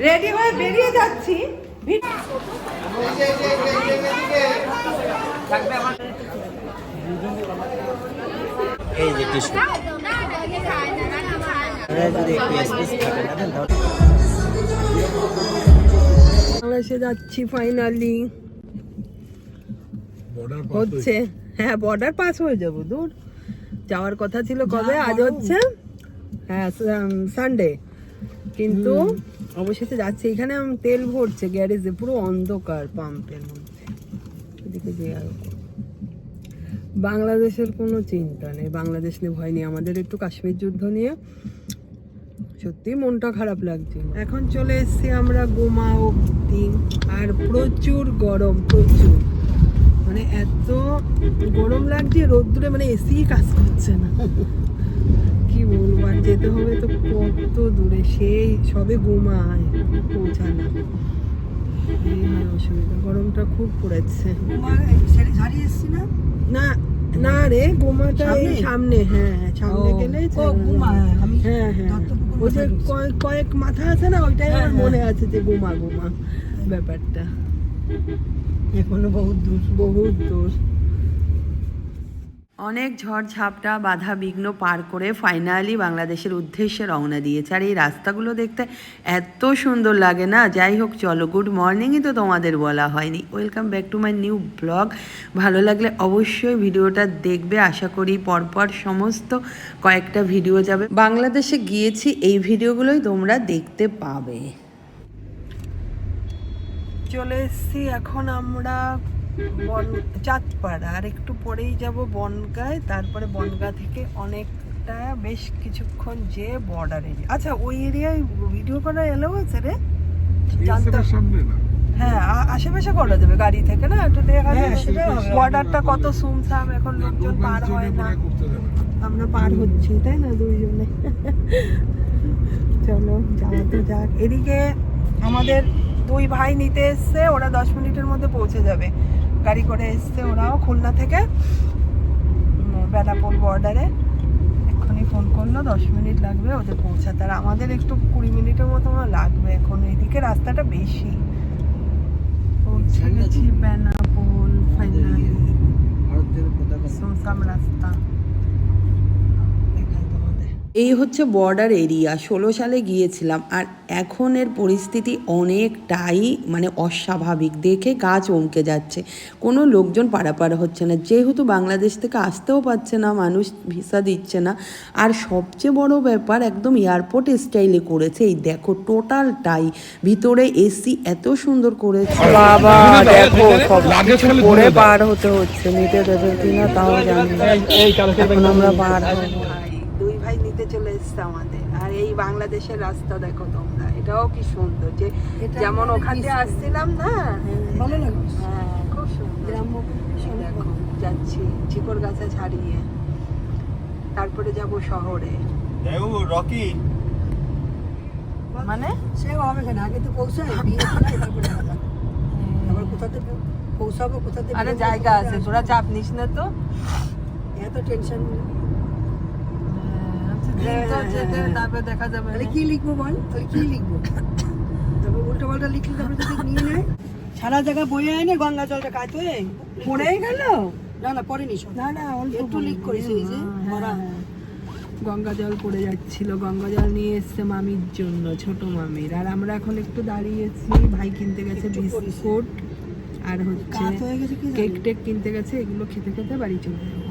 Ready হয়ে বেরিয়ে যাচ্ছি। এই যে টিস্যু যদি একটু স্পেস থাকে না দেন তাহলে বাংলাদেশে যাচ্ছি ফাইনালি। হচ্ছে হ্যাঁ বর্ডার পাস হয়ে যাবো। দূর যাওয়ার কথা ছিল কবে, আজ হচ্ছে হ্যাঁ সানডে, কিন্তু অবশেষে যাচ্ছে। এখানে তেল ভরছে গ্যারেজে, পুরো অন্ধকার পাম্পের মধ্যে। এদিকে যে আর বাংলাদেশের কোনো চিন্তা নেই, বাংলাদেশ নিয়ে ভয় নেই। আমাদের একটু কাশ্মীর যুদ্ধ নিয়ে সত্যি মনটা খারাপ লাগছে। এখন চলে এসেছি আমরা গোমা অবধি, আর প্রচুর গরম, প্রচুর মানে এত গরম লাগছে রোদ্দুরে, মানে এসি কাজ করছে না। কি বলবো, আর যেতে হবে তো কত দূরে, সেই সবে গোমায় পৌঁছানো, এই হয় অসুবিধা। গরমটা খুব পড়েছে। না না রে, গোমাটা এই সামনে, হ্যাঁ সামনে গেলে হ্যাঁ হ্যাঁ ওই যে কয়েক মাথা আছে না, ওইটাই আমার মনে আছে যে গোমা গোমা ব্যাপারটা। এখনো বহুত দূর, বহুত দূর। অনেক ঝড় ঝাপটা বাধা বিঘ্ন পার করে ফাইনালি বাংলাদেশের উদ্দেশ্যে রওনা দিয়েছে। আর এই রাস্তাগুলো দেখতে এত সুন্দর লাগে না। যাই হোক চলো, গুড মর্নিংই তো তোমাদের বলা হয়নি। Welcome back to my new blog. ভালো লাগলে অবশ্যই ভিডিওটা দেখবে। আশা করি পরপর সমস্ত কয়েকটা ভিডিও যাবে। বাংলাদেশে গিয়েছি, এই ভিডিওগুলোই তোমরা দেখতে পাবে। চলে এসছি এখন আমরা চাঁদপাড়া, আর একটু পরেই যাব বনগাঁয়। তারপরে বনগাঁ থেকে অনেকটা বেশ কিছুক্ষণ যে বর্ডার এরিয়া। আচ্ছা ওই এরিয়ায় ভিডিও করা এলাও আছে রে? হ্যাঁ আশেপাশে করা যাবে গাড়ি থেকে না, একটু দেখা যাবে বর্ডারটা কত সুমসাম, এখন লোকজন পার হয় না, আমরা পার হচ্ছি তাই না দুইজনে। চলো যাওয়া তো যাক। এদিকে আমাদের দুই ভাই নিতে এসছে, ওরা 10 মিনিটের মধ্যে পৌঁছে যাবে। গাড়ি করে এসছে ওরাও খুলনা থেকে, বেনাপোল বর্ডারে। এক্ষুনি ফোন করলো, 10 মিনিট লাগবে ওদের পৌঁছাতে, আর আমাদের একটু 20 মিনিটের মতো লাগবে। এখন এদিকে রাস্তাটা বেশি। পৌঁছে গেছি বেনাপোল ফাইনালি, সুনসাম রাস্তা। এই হচ্ছে বর্ডার এরিয়া। 16 সালে গিয়েছিলাম, আর এখন এর পরিস্থিতি অনেকটাই মানে অস্বাভাবিক। দেখে গা চমকে যাচ্ছে, কোনো লোকজন পারাপার হচ্ছে না, যেহেতু বাংলাদেশ থেকে আসতেও পারছে না মানুষ, ভিসা দিচ্ছে না। আর সবচেয়ে বড় ব্যাপার, একদম এয়ারপোর্ট স্টাইলে করেছে। এই দেখো টোটালটাই, ভিতরে এসি এত সুন্দর করেছে। বাবা দেখো সব কিছু করে পার হতে হচ্ছে, নিতে দেবে কিনা তাও জানি না। এখন আমরা পার হবো। দুই ভাই নিতে চলে এসছে আমাদের, আর এই বাংলাদেশের রাস্তা দেখো তোমরা, এটাও কি সুন্দর। যে যেমন ওখান দিয়ে আসছিলাম না, ভালো লাগে, হ্যাঁ খুব সুন্দর। দেখো যাচ্ছি চিকর গাছে ছাড়িয়ে, তারপরে যাব শহরে। রকি মানে সেও হবে কেন, আগে তো পৌঁছায়, তারপরে আবার কোথাতে পৌঁছাবো, কোথাতে আরে জায়গা আছে, তোরা চাপ নিস না তো, এত টেনশন। তারপরে দেখা যাবে। তাহলে কি লিখবো বল, তাহলে কি লিখবো? তারপর উল্টো পাল্টা লিখলে তারপরে যদি নিয়ে নেয়, সারা জায়গা বয়ে আয় না, গঙ্গা জলটা কাটে পড়েই গেল। না না পড়েনি সব, না না একটু লিক করেছে এই যে ভরা। গঙ্গা জল পড়ে যাচ্ছিল, গঙ্গা জল নিয়ে এসছে মামির জন্য, ছোট মামির। আর আমরা এখন একটু দাঁড়িয়েছি, ভাই কিনতে গেছে বিস্কুট আর হচ্ছে কেক টেক কিনতে গেছে, এগুলো খেতে খেতে বাড়ি চলে যাবো।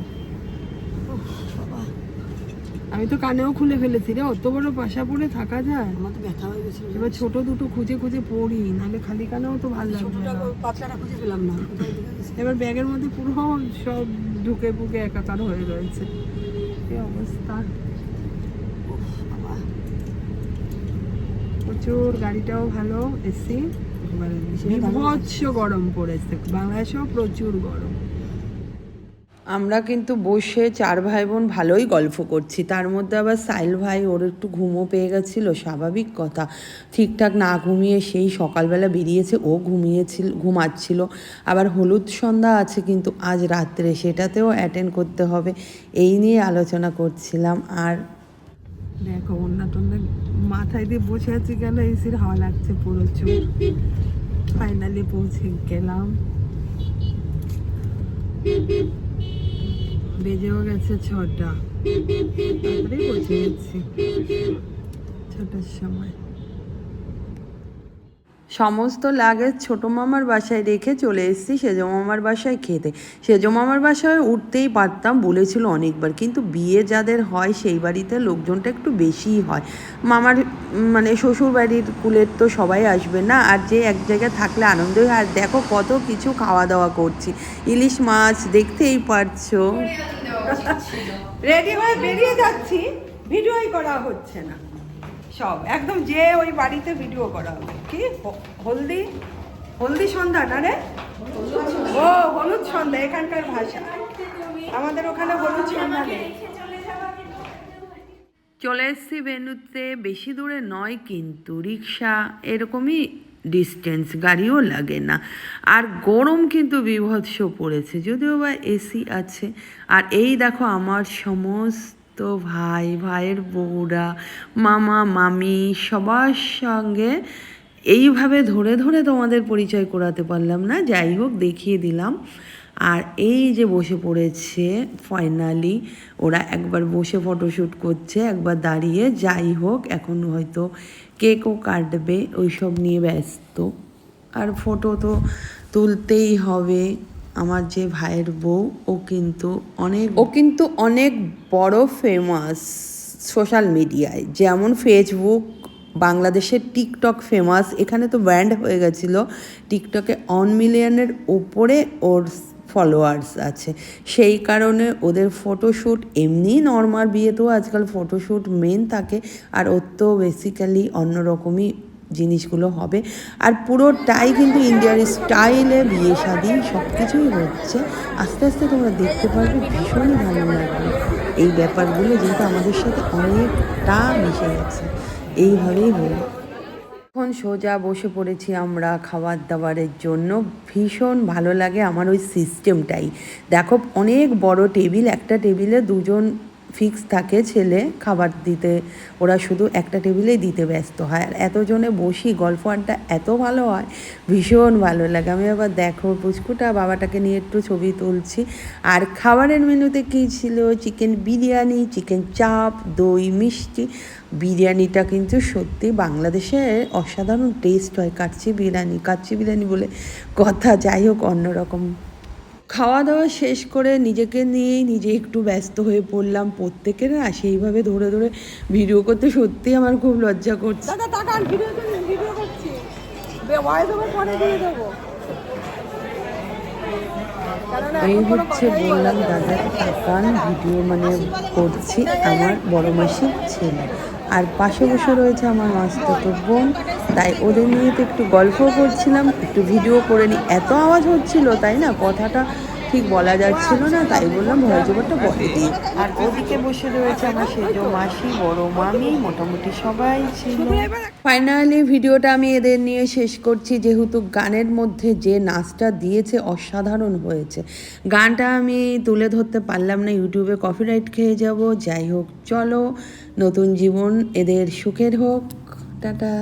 আমি তো কানেও খুলে ফেলেছি রে, অত বড় পাশা পরে থাকা যায়? আমার তো ব্যথা হয়ে গেছে। এবার ছোট দুটো খুঁজে খুঁজে পড়ি, নাহলে খালি কানেও তো ভালো লাগবে না। পাতলাটা খুঁজে পেলাম না। এবার ব্যাগের মধ্যে পুরো সব ঢুকে পুকে একাকার হয়ে রয়েছে, কি অবস্থা। প্রচুর, গাড়িটাও ভালো, এসি। বিভৎস গরম পড়েছে, বাংলাদেশেও প্রচুর গরম। আমরা কিন্তু বসে 4 ভাই বোন ভালোই গল্প করছি, তার মধ্যে আবার সাইল ভাই, ওর একটু ঘুমও পেয়ে গেছিলো, স্বাভাবিক কথা। ঠিকঠাক না ঘুমিয়ে সেই সকালবেলা বেরিয়েছে, ও ঘুমাচ্ছিল। আবার হলুদ সন্ধ্যা আছে কিন্তু আজ রাত্রে, সেটাতেও অ্যাটেন্ড করতে হবে, এই নিয়ে আলোচনা করছিলাম। আর দেখো অন্য টন্য মাথায় দিয়ে বসে আছি কেন, এসির হাওয়া লাগছে প্রচুর। ফাইনালি পৌঁছে গেলাম, বেজেও গেছে 6টা, তারপরেই পৌঁছে গেছি 6টার সময়। সমস্ত লাগেজ ছোটো মামার বাসায় রেখে চলে এসেছি সেজো মামার বাসায় খেতে। সেজো মামার বাসায় উঠতেই পারতাম, বলেছিল অনেকবার, কিন্তু বিয়ে যাদের হয় সেই বাড়িতে লোকজনটা একটু বেশিই হয়। মামার মানে শ্বশুর বাড়ির কুলের তো সবাই আসবে না, আর যে এক জায়গায় থাকলে আনন্দই হয়। আর দেখো কত কিছু খাওয়া দাওয়া করছি, ইলিশ মাছ দেখতেই পারছো। রেডি হয়ে বেরিয়ে যাচ্ছি, ভিডিওই করা হচ্ছে না, সব একদম যে ওই বাড়িতে ভিডিও করা হবে। কি হলদি হলদি সন্ধ্যা না রে? ও হলুদ সন্ধ্যা এখানকার ভাষা, আমাদের ওখানে হলুদ সন্ধ্যা নেই। চলে এসছি ভেন্যুতে, বেশি দূরে নয় কিন্তু, রিক্সা এরকমই ডিস্টেন্স, গাড়িও লাগে না। আর গরম কিন্তু বীভৎস পড়েছে, যদিও বা এসি আছে। আর এই দেখো আমার সমস্ত ভাইয়ের বউরা, মামা মামি সবার সঙ্গে এইভাবে ধরে ধরে তোমাদের পরিচয় করাতে পারলাম না, যাই হোক দেখিয়ে দিলাম। আর এই যে বসে পড়েছে ফাইনালি, ওরা একবার বসে ফটোশ্যুট করছে, একবার দাঁড়িয়ে। যাই হোক এখন হয়তো কেকও কাটবে, ওইসব নিয়ে ব্যস্ত। আর ফটো তো তুলতেই হবে। আমার যে ভাইয়ের বউ, ও কিন্তু অনেক বড় ফেমাস সোশ্যাল মিডিয়ায়, যেমন ফেসবুক, বাংলাদেশের টিকটক ফেমাস। এখানে তো ব্যান্ড হয়ে গেছিলো, টিকটকে 1 মিলিয়নের ওপরে ওর ফলোয়ার্স আছে। সেই কারণে ওদের ফটোশ্যুট, এমনি নর্মাল বিয়েতেও আজকাল ফটোশ্যুট মেন থাকে, আর ওর তো বেসিক্যালি অন্যরকমই জিনিসগুলো হবে। আর পুরোটাই কিন্তু ইন্ডিয়ার স্টাইলে বিয়ে শাদী সব কিছুই হচ্ছে। আস্তে আস্তে তোমরা দেখতে পারবে, ভীষণই ভালো লাগবে এই ব্যাপারগুলো, যেহেতু আমাদের সাথে অনেকটা মিশে গেছে। এইভাবেই হলো। এখন সোজা বসে পড়েছি আমরা খাবার দাবারের জন্য। ভীষণ ভালো লাগে আমার ওই সিস্টেমটাই। দেখো অনেক বড় টেবিল, একটা টেবিলে 2জন ফিক্স থাকে ছেলে খাবার দিতে, ওরা শুধু একটা টেবিলেই দিতে ব্যস্ত হয়। আর এতজনে বসি, গল্প আড্ডা এত ভালো হয়, ভীষণ ভালো লাগে। আমি আবার দেখো পুচকুটা বাবাটাকে নিয়ে একটু ছবি তুলছি। আর খাবারের মেনুতে কী ছিল, চিকেন বিরিয়ানি, চিকেন চাপ, দই মিষ্টি। বিরিয়ানিটা কিন্তু সত্যি বাংলাদেশে অসাধারণ টেস্ট হয়, কাচ্চি বিরিয়ানি বলে কথা। যাই হোক অন্যরকম। খাওয়া দাওয়া শেষ করে নিজেকে নিয়েই নিজে একটু ব্যস্ত হয়ে পড়লাম। প্রত্যেকের না সেইভাবে ধরে ধরে ভিডিও করতে সত্যি আমার খুব লজ্জা করছে। এই হচ্ছে বললাম দাদার তাকান ভিডিও মানে করছি, আমার বড় মাসির ছেলে। আর পাশে বসে রয়েছে আমার মাস্তুতো বোন, তাই ওদের নিয়ে তো একটু গল্প করছিলাম, একটু ভিডিও করে নিই। এত আওয়াজ হচ্ছিল তাই না, কথাটা ঠিক বলা যাচ্ছিল না, তাই বললাম ভয়েস ওভারটা বলে দিই। আর ওদিকে বসে রয়েছে আমার সেজো মাসি, বড় মামি, মোটামুটি সবাই ছিল। ফাইনালি ভিডিওটা আমি এদের নিয়ে শেষ করছি, যেহেতু গানের মধ্যে যে নাচটা দিয়েছে অসাধারণ হয়েছে। গানটা আমি তুলে ধরতে পারলাম না, ইউটিউবে কপিরাইট খেয়ে যাব। যাই হোক চলো, নতুন জীবন এদের সুখের হোক। টাটা।